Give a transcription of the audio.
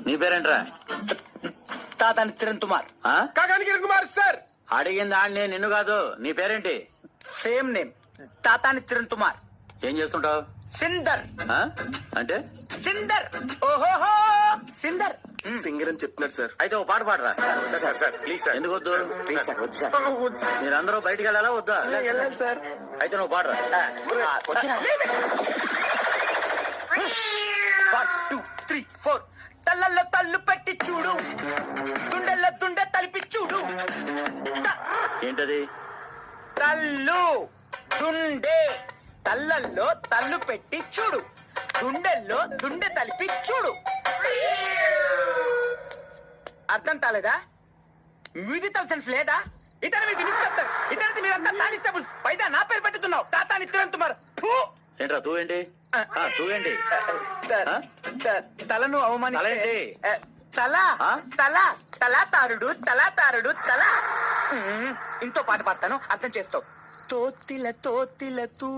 నీ పేరేంట్రా? తాతాని కిరణ్ కుమార్. కాకాని కిరణ్ కుమార్ సార్. అడిగింది ఆడిని, నిన్ను కాదు. నీ పేరేంటి? Same name, Tatani Kiran Kumar. ఏం చేస్తుంటావు? సిందర్. అంటే సిందర్. ఓహోహో సిందర్. సింగర్ అని చెప్తున్నాడు సార్. అయితే ఓ పాట పాడరా. Sir sir please sir. ఎందుకు వద్దు? ప్లీజ్ సార్, వద్దు సార్. మీరందరూ బయటికి వెళ్ళాలా వద్దా? వెళ్ళాలి సార్. అయితే నువ్వు పాడరా. 1 2 3 4 తల్లల్లో తల్లు పెట్టి చూడు, తుండెల్లో తుండె తలిపి చూడు. ఏంటది? తల్లు తుండే, తల్లల్లో తల్లు పెట్టి చూడు, తుండెల్లో తుండె తలిపి చూడు. అర్థం కాలేదా? మ్యూజికల్ సెన్స్ లేదా? ఇతర ఇతరది మీరంతా కానిస్టేబుల్స్, పైదా నా పేరు పెట్టుతున్నావు. తాతాని కిరణ్ కుమార్. ఏంట్రా తూ ఏంటి? తూ ఏంటి? తలను అవమాని తలేంటి? తల తల తలాతారుడు తలాతారుడు తల. ఇంకో పాట పాడతాను, అర్థం చేస్తావు. తోతిల తోతిల తూ